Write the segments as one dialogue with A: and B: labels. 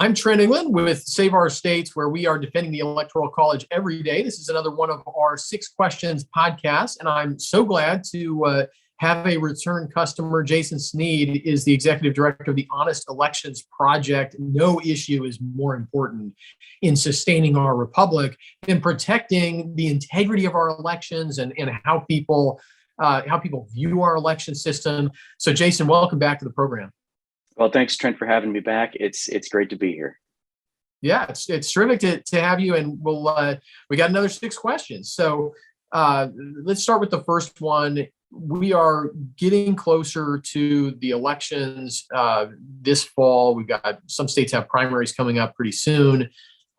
A: I'm Trent England with Save Our States, where we are defending the Electoral College every day. This is another one of our 6 Questions podcasts, and I'm so glad to have a return customer. Jason Snead is the executive director of the Honest Elections Project. No issue is more important in sustaining our republic than protecting the integrity of our elections and how people view our election system. So, Jason, welcome back to the program.
B: Well, thanks, Trent, for having me back. It's great to be here.
A: Yeah, it's terrific to have you, and we got another 6 questions. So let's start with the first one. We are getting closer to the elections this fall. We've got some states have primaries coming up pretty soon.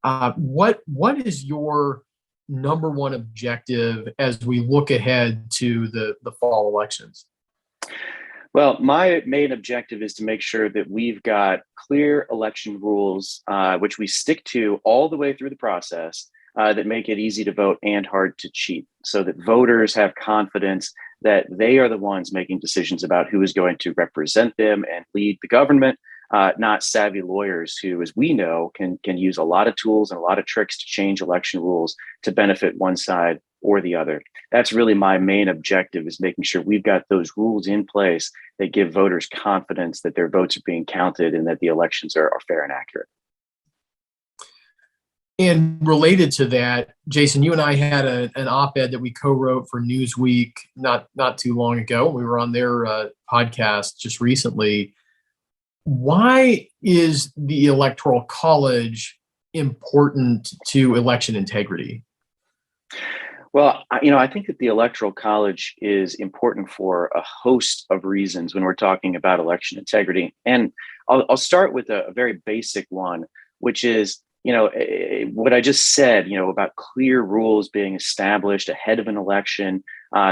A: What is your number one objective as we look ahead to the fall elections?
B: Well, my main objective is to make sure that we've got clear election rules, which we stick to all the way through the process, that make it easy to vote and hard to cheat, so that voters have confidence that they are the ones making decisions about who is going to represent them and lead the government, not savvy lawyers who, as we know, can use a lot of tools and a lot of tricks to change election rules to benefit one side or the other. That's really my main objective, is making sure we've got those rules in place that give voters confidence that their votes are being counted and that the elections are fair and accurate.
A: And related to that, Jason, you and I had an op-ed that we co-wrote for Newsweek not too long ago. We were on their podcast just recently. Why is the Electoral College important to election integrity?
B: Well, I think that the Electoral College is important for a host of reasons when we're talking about election integrity. And I'll start with a very basic one, which is, what I just said, about clear rules being established ahead of an election.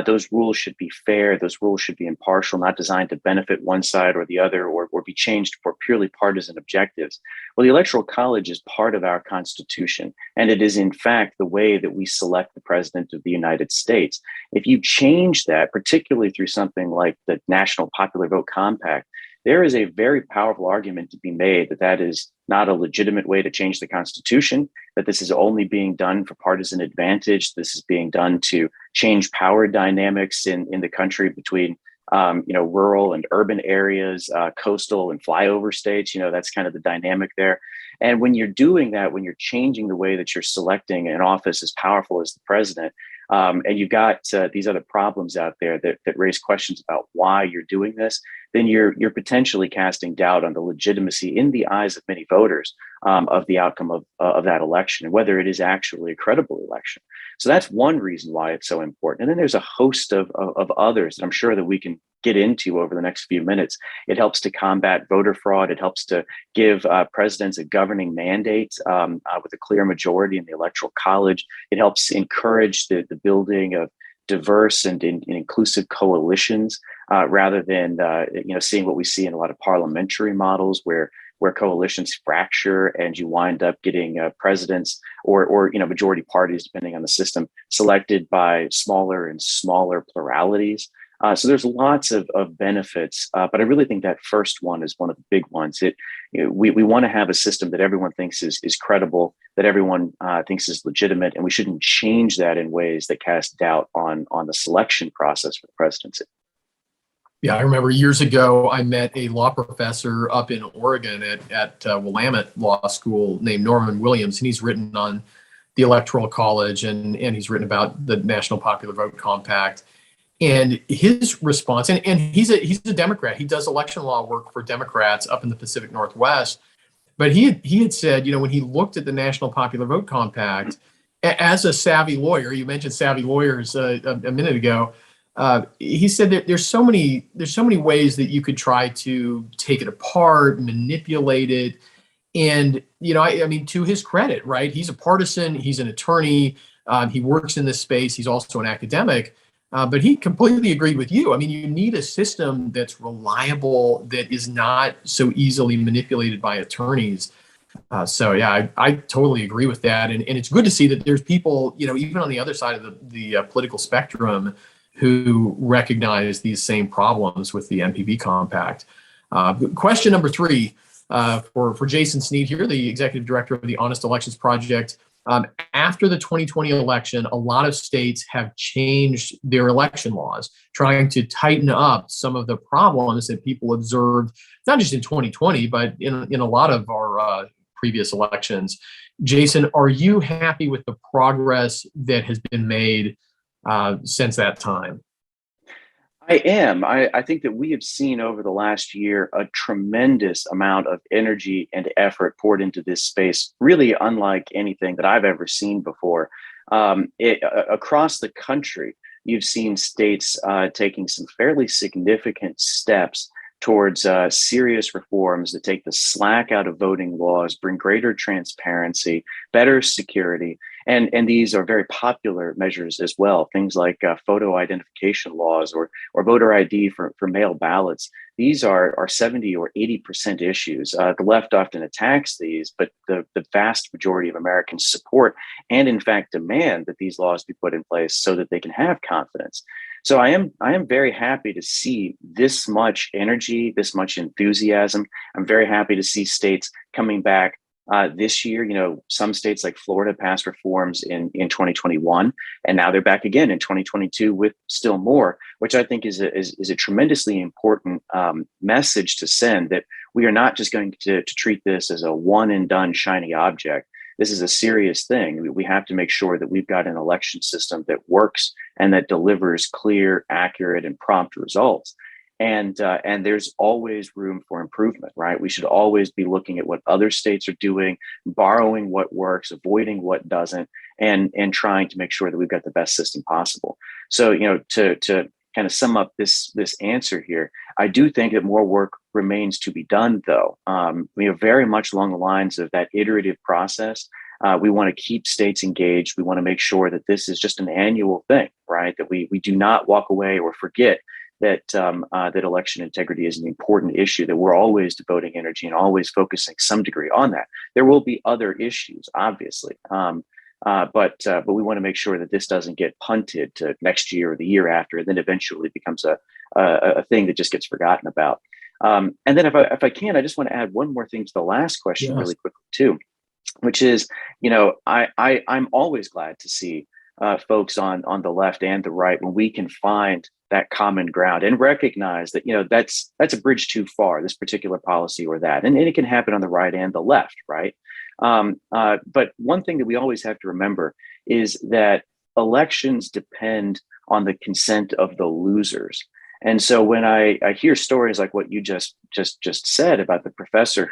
B: Those rules should be fair. Those rules should be impartial, not designed to benefit one side or the other, or be changed for purely partisan objectives. Well, the Electoral College is part of our Constitution, and it is, in fact, the way that we select the President of the United States. If you change that, particularly through something like the National Popular Vote Compact, there is a very powerful argument to be made that that is not a legitimate way to change the Constitution, that this is only being done for partisan advantage. This is being done to change power dynamics in the country between rural and urban areas, coastal and flyover states. That's kind of the dynamic there. And when you're doing that, when you're changing the way that you're selecting an office as powerful as the president, and you've got these other problems out there that raise questions about why you're doing this, then you're potentially casting doubt on the legitimacy in the eyes of many voters of the outcome of that election and whether it is actually a credible election. So that's one reason why it's so important. And then there's a host of others that I'm sure that we can get into over the next few minutes. It helps to combat voter fraud. It helps to give presidents a governing mandate with a clear majority in the Electoral College. It helps encourage the building of diverse and inclusive coalitions rather than seeing what we see in a lot of parliamentary models where coalitions fracture and you wind up getting presidents or majority parties, depending on the system, selected by smaller and smaller pluralities. So there's lots of benefits, but I really think that first one is one of the big ones. We want to have a system that everyone thinks is credible, that everyone thinks is legitimate, and we shouldn't change that in ways that cast doubt on the selection process for the presidency.
A: Yeah, I remember years ago, I met a law professor up in Oregon at Willamette Law School named Norman Williams, and he's written on the Electoral College and he's written about the National Popular Vote Compact. And his response, and he's a Democrat. He does election law work for Democrats up in the Pacific Northwest. But he had said, when he looked at the National Popular Vote Compact, as a savvy lawyer, you mentioned savvy lawyers a minute ago. He said that there's so many ways that you could try to take it apart, manipulate it. And, I mean, to his credit, right? He's a partisan. He's an attorney. He works in this space. He's also an academic. But he completely agreed with you. I mean, you need a system that's reliable, that is not so easily manipulated by attorneys. So, yeah, I totally agree with that. And it's good to see that there's people, even on the other side of the political spectrum who recognize these same problems with the NPV compact. Question number 3. for Jason Snead here, the executive director of the Honest Elections Project. After the 2020 election, a lot of states have changed their election laws, trying to tighten up some of the problems that people observed, not just in 2020, but in a lot of our previous elections. Jason, are you happy with the progress that has been made since that time?
B: I am. I think that we have seen over the last year a tremendous amount of energy and effort poured into this space, really unlike anything that I've ever seen before. Across the country, you've seen states taking some fairly significant steps towards serious reforms that take the slack out of voting laws, bring greater transparency, better security. And these are very popular measures as well. Things like photo identification laws or voter ID for mail ballots. These are 70 or 80% issues. The left often attacks these, but the vast majority of Americans support and in fact demand that these laws be put in place so that they can have confidence. So I am very happy to see this much energy, this much enthusiasm. I'm very happy to see states coming back this year. You know, some states like Florida passed reforms in 2021, and now they're back again in 2022 with still more, which I think is a tremendously important message to send, that we are not just going to treat this as a one and done shiny object. This is a serious thing. We have to make sure that we've got an election system that works and that delivers clear, accurate, and prompt results. And there's always room for improvement, right? We should always be looking at what other states are doing, borrowing what works, avoiding what doesn't, and trying to make sure that we've got the best system possible. So, you know, to kind of sum up this answer here, I do think that more work remains to be done, though. We are very much along the lines of that iterative process. We want to keep states engaged. We want to make sure that this is just an annual thing, right? That we do not walk away or forget that that election integrity is an important issue, that we're always devoting energy and always focusing some degree on that. There will be other issues, obviously, but we want to make sure that this doesn't get punted to next year or the year after, and then eventually becomes a thing that just gets forgotten about. And then if I can, I just want to add one more thing to the last question really quickly too, which is, you know, I'm always glad to see folks on the left and the right when we can find that common ground and recognize that, you know, that's a bridge too far, this particular policy or that, and it can happen on the right and the left, right? But one thing that we always have to remember is that elections depend on the consent of the losers. And so when I hear stories like what you just said about the professor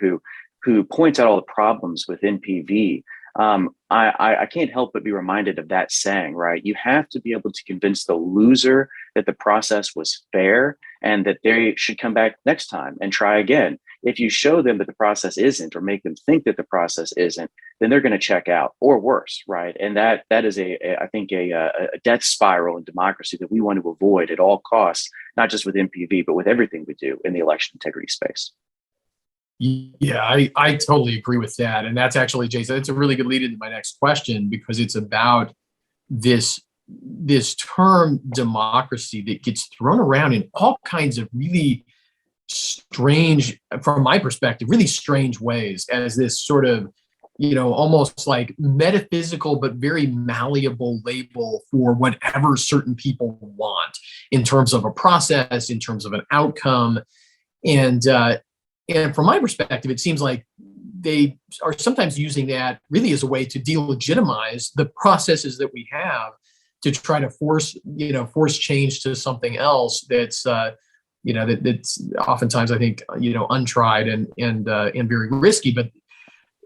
B: who points out all the problems with NPV, I can't help but be reminded of that saying, right? You have to be able to convince the loser that the process was fair and that they should come back next time and try again. If you show them that the process isn't, or make them think that the process isn't, then they're going to check out, or worse, right? And that is I think a death spiral in democracy that we want to avoid at all costs, not just with NPV, but with everything we do in the election integrity space.
A: Yeah, I totally agree with that. And that's actually, Jason, it's a really good lead into my next question, because it's about this term democracy that gets thrown around in all kinds of really strange, from my perspective, really strange ways, as this sort of, you know, almost like metaphysical but very malleable label for whatever certain people want in terms of a process, in terms of an outcome. And from my perspective, it seems like they are sometimes using that really as a way to delegitimize the processes that we have to try to force change to something else that's that's oftentimes, I think, untried and very risky. But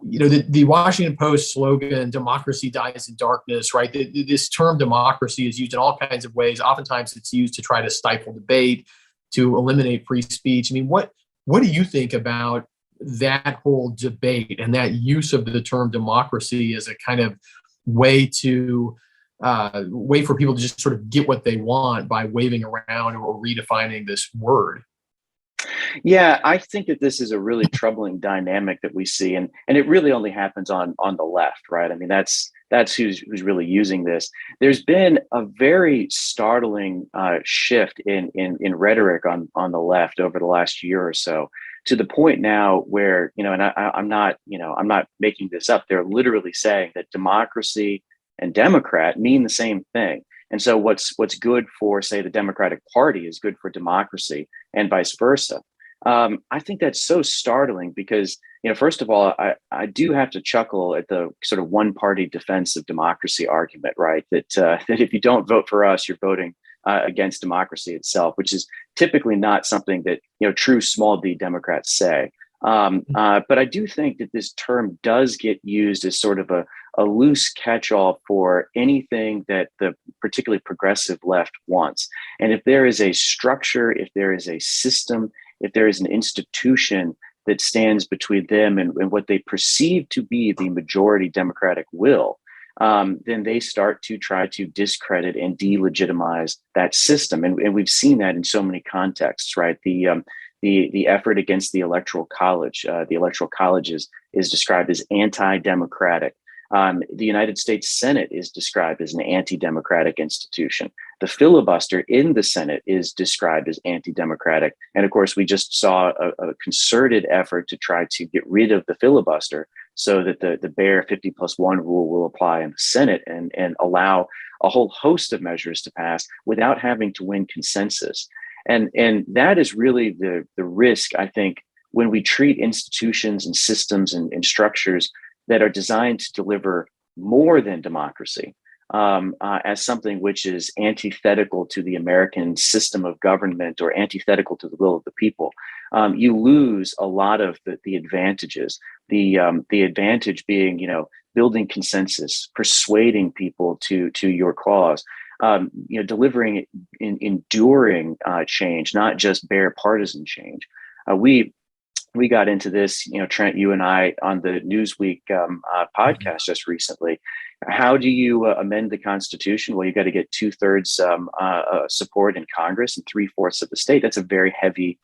A: the Washington Post slogan, "Democracy dies in darkness," right? This term democracy is used in all kinds of ways. Oftentimes, it's used to try to stifle debate, to eliminate free speech. I mean, what do you think about that whole debate and that use of the term democracy as a kind of way for people to just sort of get what they want by waving around or redefining this word?
B: Yeah, I think that this is a really troubling dynamic that we see, and it really only happens on the left, right? I mean, that's who's really using this. There's been a very startling shift in rhetoric on the left over the last year or so. to the point now where, and I'm not, I'm not making this up. They're literally saying that democracy and Democrat mean the same thing. And so what's good for, say, the Democratic Party is good for democracy and vice versa. I think that's so startling because, first of all, I do have to chuckle at the sort of one party defense of democracy argument, right? That if you don't vote for us, you're voting against democracy itself, which is typically not something that, true small d Democrats say. But I do think that this term does get used as sort of a loose catch-all for anything that the particularly progressive left wants. And if there is a structure, if there is a system, if there is an institution that stands between them and what they perceive to be the majority Democratic will, then they start to try to discredit and delegitimize that system. And we've seen that in so many contexts, right? The effort against the Electoral College, the Electoral College is described as anti-democratic. The United States Senate is described as an anti-democratic institution. The filibuster in the Senate is described as anti-democratic. And of course, we just saw a concerted effort to try to get rid of the filibuster so that the bare 50+1 rule will apply in the Senate and allow a whole host of measures to pass without having to win consensus. And that is really the risk, I think, when we treat institutions and systems and structures that are designed to deliver more than democracy as something which is antithetical to the American system of government or antithetical to the will of the people. You lose a lot of the advantages. The advantage being, building consensus, persuading people to your cause. Delivering enduring change, not just bare partisan change. We got into this, Trent, you and I on the Newsweek podcast just recently. How do you amend the Constitution? Well, you got to get 2/3 support in Congress and 3/4 of the state. That's a very heavy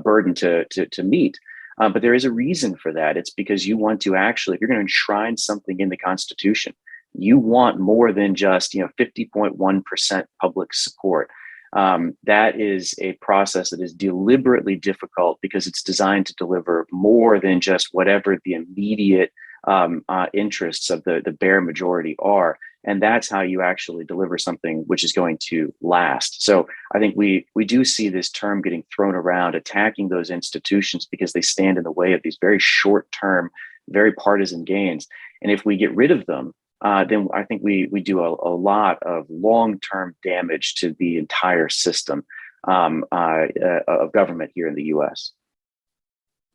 B: burden to meet. But there is a reason for that. It's because you want to actually, if you're going to enshrine something in the Constitution, you want more than just 50.1% public support. That is a process that is deliberately difficult because it's designed to deliver more than just whatever the immediate interests of the bare majority are. And that's how you actually deliver something which is going to last. So I think we do see this term getting thrown around, attacking those institutions because they stand in the way of these very short-term, very partisan gains. And if we get rid of them, then I think we do a lot of long-term damage to the entire system of government here in the U.S.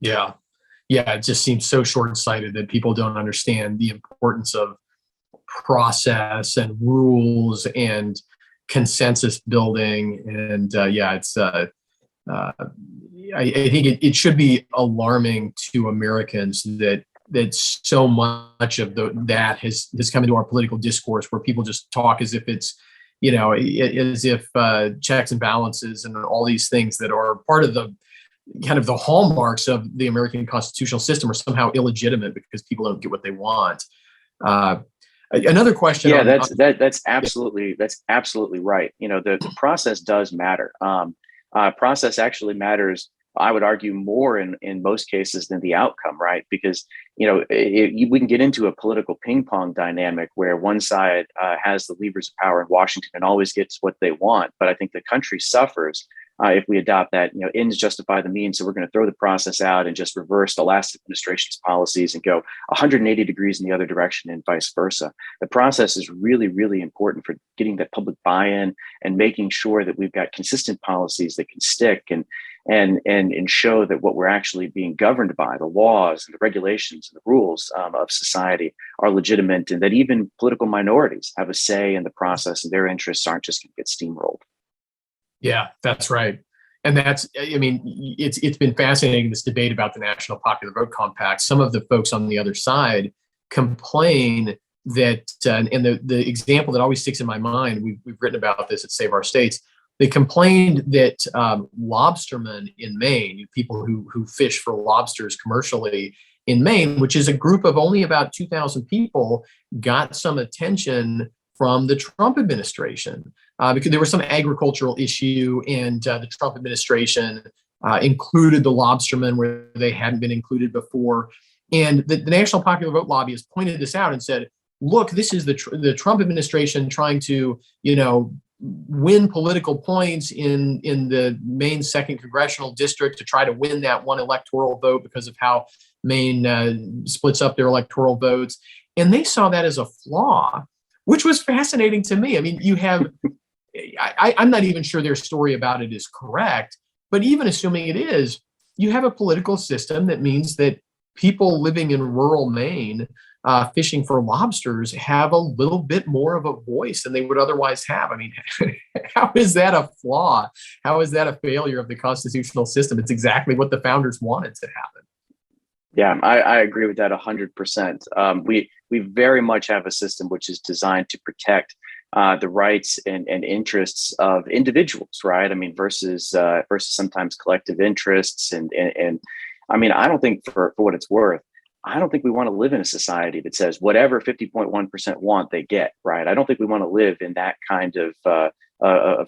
A: Yeah. It just seems so short-sighted that people don't understand the importance of process and rules and consensus building. And it's I think it should be alarming to Americans that so much of that has come into our political discourse, where people just talk as if it's, as if checks and balances and all these things that are part of the kind of the hallmarks of the American constitutional system are somehow illegitimate because people don't get what they want. Another question.
B: Yeah, that's absolutely right. The process does matter. Process actually matters, I would argue, more in most cases than the outcome, right? Because, we can get into a political ping pong dynamic where one side has the levers of power in Washington and always gets what they want. But I think the country suffers if we adopt that, ends justify the means. So we're going to throw the process out and just reverse the last administration's policies and go 180 degrees in the other direction and vice versa. The process is really, really important for getting that public buy-in and making sure that we've got consistent policies that can stick and show that what we're actually being governed by, the laws and the regulations and the rules of society, are legitimate, and that even political minorities have a say in the process and their interests aren't just going to get steamrolled.
A: Yeah, that's right. And it's been fascinating, this debate about the National Popular Vote Compact. Some of the folks on the other side complain that, and the example that always sticks in my mind, we've written about this at Save Our States. They complained that lobstermen in Maine, people who fish for lobsters commercially in Maine, which is a group of only about 2,000 people, got some attention from the Trump administration because there was some agricultural issue, and the Trump administration included the lobstermen where they hadn't been included before. And the National Popular Vote lobbyists pointed this out and said, look, this is the Trump administration trying to, win political points in the Maine 2nd Congressional District to try to win that one electoral vote because of how Maine splits up their electoral votes. And they saw that as a flaw, which was fascinating to me. I mean, you have, I'm not even sure their story about it is correct, but even assuming it is, you have a political system that means that people living in rural Maine fishing for lobsters have a little bit more of a voice than they would otherwise have. I mean, how is that a flaw? How is that a failure of the constitutional system? It's exactly what the founders wanted to happen.
B: Yeah, I agree with that 100%. We very much have a system which is designed to protect the rights and interests of individuals, right? I mean, versus sometimes collective interests, and I mean, I don't think for what it's worth, I don't think we want to live in a society that says whatever 50.1% want, they get, right? I don't think we want to live in that kind of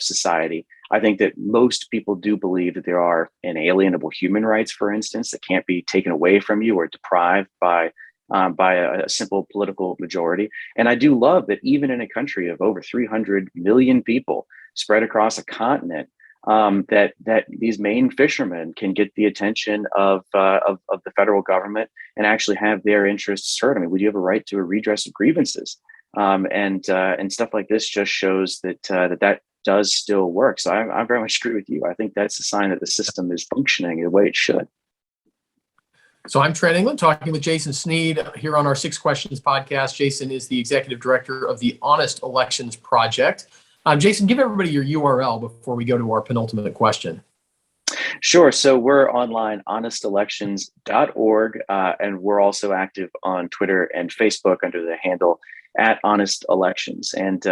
B: society. I think that most people do believe that there are inalienable human rights, for instance, that can't be taken away from you or deprived by a simple political majority. And I do love that even in a country of over 300 million people spread across a continent, that these Maine fishermen can get the attention of the federal government and actually have their interests heard. I mean, we do have a right to a redress of grievances, and stuff like this just shows that that does still work. So I very much agree with you. I think that's a sign that the system is functioning the way it should.
A: So I'm Trent England talking with Jason Snead here on our 6 Questions podcast. Jason is the executive director of the Honest Elections Project. Jason, give everybody your URL before we go to our penultimate question.
B: Sure. So we're online, honestelections.org, and we're also active on Twitter and Facebook under the handle @HonestElections. And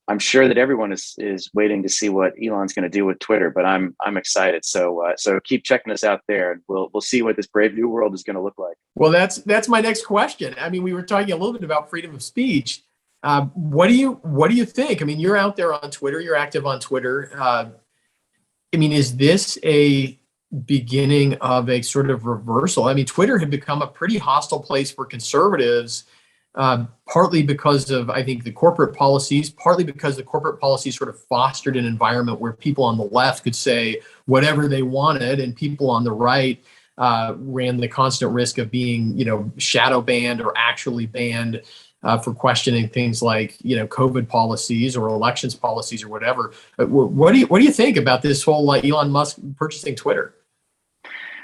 B: I'm sure that everyone is waiting to see what Elon's going to do with Twitter, but I'm excited. So keep checking us out there, and we'll see what this brave new world is going to look like.
A: Well, that's my next question. I mean, we were talking a little bit about freedom of speech. What do you think? I mean, you're out there on Twitter. You're active on Twitter. I mean, is this a beginning of a sort of reversal? I mean, Twitter had become a pretty hostile place for conservatives, partly because of, I think, the corporate policies, partly because the corporate policies sort of fostered an environment where people on the left could say whatever they wanted, and people on the right ran the constant risk of being, shadow banned or actually banned for questioning things like, COVID policies or elections policies or whatever. What do you think about this whole Elon Musk purchasing Twitter?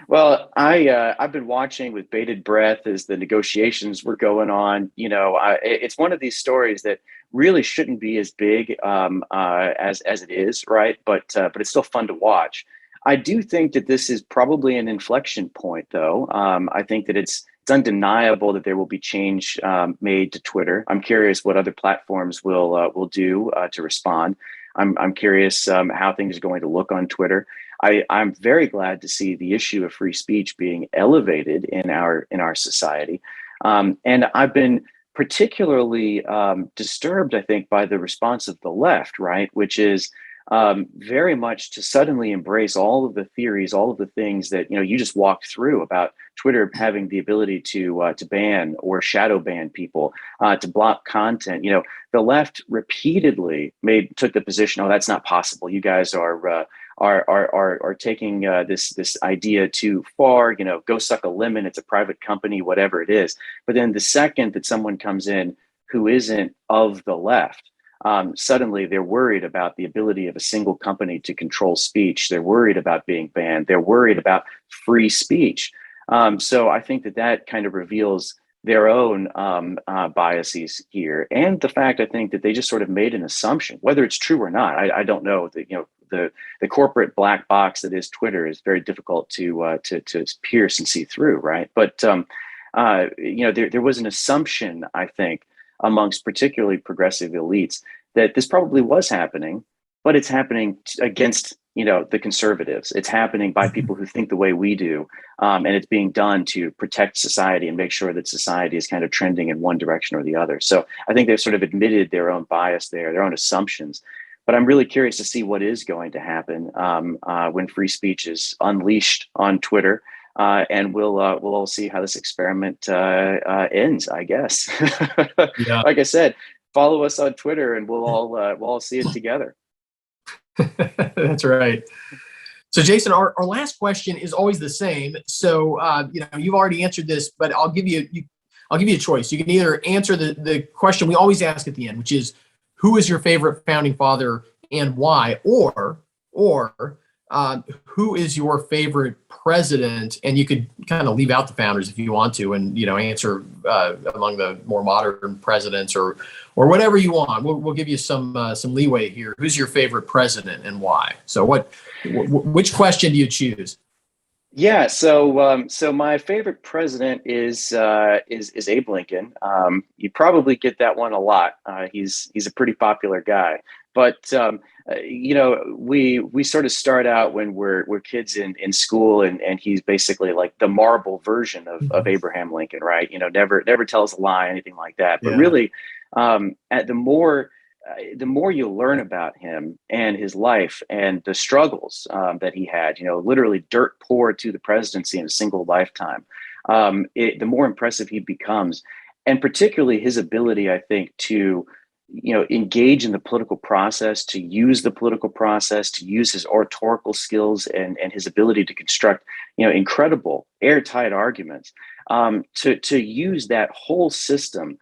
B: Well, I've been watching with bated breath as the negotiations were going on. It's one of these stories that really shouldn't be as big as it is, right? But it's still fun to watch. I do think that this is probably an inflection point, though. I think that it's undeniable that there will be change made to Twitter. I'm curious what other platforms will do to respond. I'm curious how things are going to look on Twitter. I'm very glad to see the issue of free speech being elevated in our society, and I've been particularly disturbed, I think, by the response of the left, right, which is very much to suddenly embrace all of the theories, all of the things that you just walked through about Twitter having the ability to ban or shadow ban people, to block content. The left repeatedly took the position, oh, that's not possible. You guys are taking this idea too far. Go suck a lemon. It's a private company, whatever it is. But then the second that someone comes in who isn't of the left, suddenly they're worried about the ability of a single company to control speech. They're worried about being banned. They're worried about free speech. So I think that kind of reveals their own biases here, and the fact, I think, that they just sort of made an assumption, whether it's true or not. I don't know. That the corporate black box that is Twitter is very difficult to pierce and see through, right? But there was an assumption, I think, amongst particularly progressive elites that this probably was happening, but it's happening against the conservatives. It's happening by people who think the way we do, and it's being done to protect society and make sure that society is kind of trending in one direction or the other. So I think they've sort of admitted their own bias there, their own assumptions. But I'm really curious to see what is going to happen when free speech is unleashed on Twitter. And we'll all see how this experiment ends, I guess.
A: Yeah.
B: Like I said, follow us on Twitter, and we'll all see it together.
A: That's right. So, Jason, our last question is always the same. So, you've already answered this, but I'll give you a choice. You can either answer the question we always ask at the end, which is, who is your favorite founding father and why, or who is your favorite president? And you could kind of leave out the founders if you want to, and answer among the more modern presidents, or whatever you want. We'll give you some leeway here. Who's your favorite president and why? So which question do you choose?
B: Yeah, so my favorite president is Abe Lincoln. You probably get that one a lot. He's a pretty popular guy, but we sort of start out when we're kids in school, and he's basically like the marble version of Abraham Lincoln, right? Never tells a lie, anything like that. But
A: Yeah.
B: really, at the more you learn about him and his life and the struggles that he had, literally dirt poor to the presidency in a single lifetime, the more impressive he becomes. And particularly his ability, I think, to, engage in the political process, to use the political process, to use his oratorical skills and his ability to construct, incredible airtight arguments, to use that whole system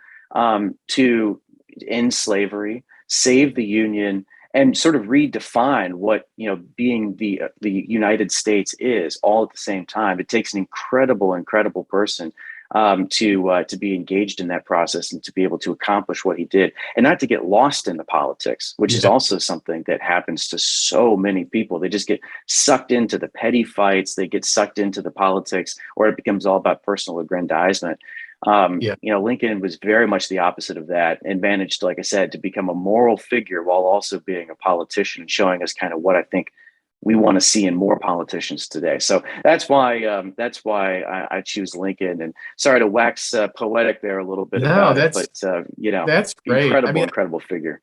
B: to end slavery, save the Union, and sort of redefine what being the United States is, all at the same time. It takes an incredible person to be engaged in that process and to be able to accomplish what he did, and not to get lost in the politics, which is also something that happens to so many people. They just get sucked into the petty fights, they get sucked into the politics, or it becomes all about personal aggrandizement. Lincoln was very much the opposite of that, and managed, like I said, to become a moral figure while also being a politician, and showing us kind of what I think we want to see in more politicians today. So that's why I choose Lincoln. And sorry to wax poetic there a little bit about it, but
A: that's great.
B: Incredible figure.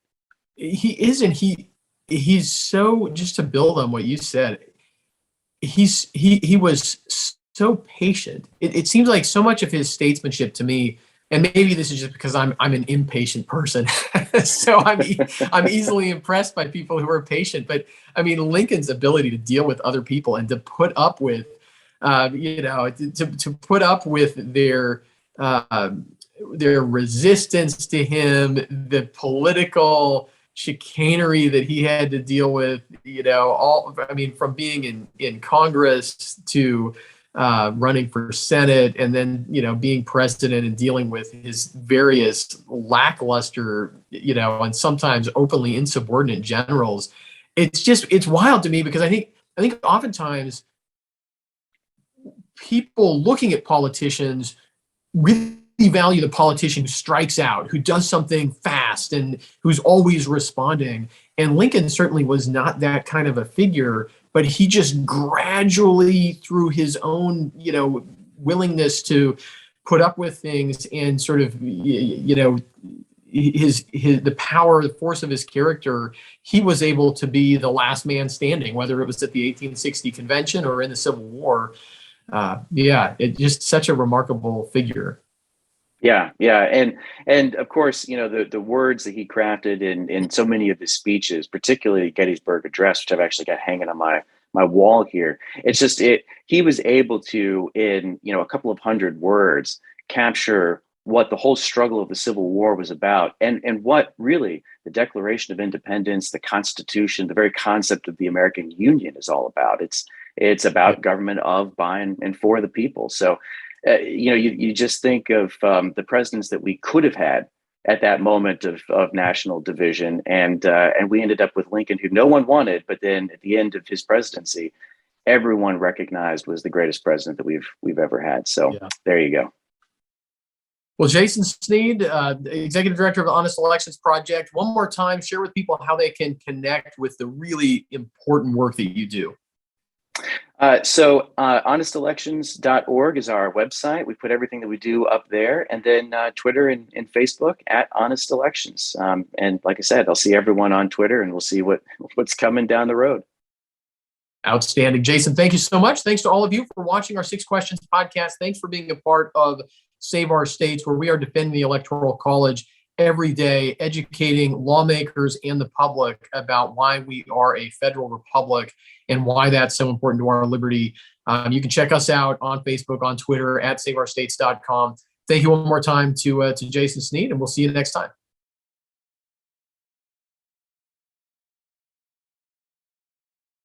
A: He's so, just to build on what you said, he was so patient. It seems like so much of his statesmanship to me, and maybe this is just because I'm an impatient person, so I'm easily impressed by people who are patient. But I mean, Lincoln's ability to deal with other people and to put up with, to put up with their resistance to him, the political chicanery that he had to deal with, from being in Congress to running for Senate, and then being president and dealing with his various lackluster, and sometimes openly insubordinate generals. It's wild to me, because I think oftentimes people looking at politicians really value the politician who strikes out, who does something fast, and who's always responding. And Lincoln certainly was not that kind of a figure, but he just gradually, through his own, willingness to put up with things, and sort of, the power, the force of his character, he was able to be the last man standing, whether it was at the 1860 convention or in the Civil War. It's just such a remarkable figure.
B: Yeah, and of course, the words that he crafted in so many of his speeches, particularly Gettysburg Address, which I've actually got hanging on my wall here. It's just he was able to, in a couple of hundred words, capture what the whole struggle of the Civil War was about, and what really the Declaration of Independence, the Constitution, the very concept of the American Union is all about. It's about government of, by, and for the people. So you just think of the presidents that we could have had at that moment of national division, and we ended up with Lincoln, who no one wanted, but then at the end of his presidency, everyone recognized was the greatest president that we've ever had. So There you go.
A: Well, Jason Snead, Executive Director of the Honest Elections Project, one more time, share with people how they can connect with the really important work that you do.
B: Honestelections.org is our website. We put everything that we do up there, and then Twitter and Facebook at Honest Elections. And like I said, I'll see everyone on Twitter, and we'll see what's coming down the road.
A: Outstanding. Jason, thank you so much. Thanks to all of you for watching our 6 Questions podcast. Thanks for being a part of Save Our States, where we are defending the Electoral College every day, educating lawmakers and the public about why we are a federal republic and why that's so important to our liberty. You can check us out on Facebook, on Twitter, at saveourstates.com. Thank you one more time to Jason Snead, and we'll see you next time.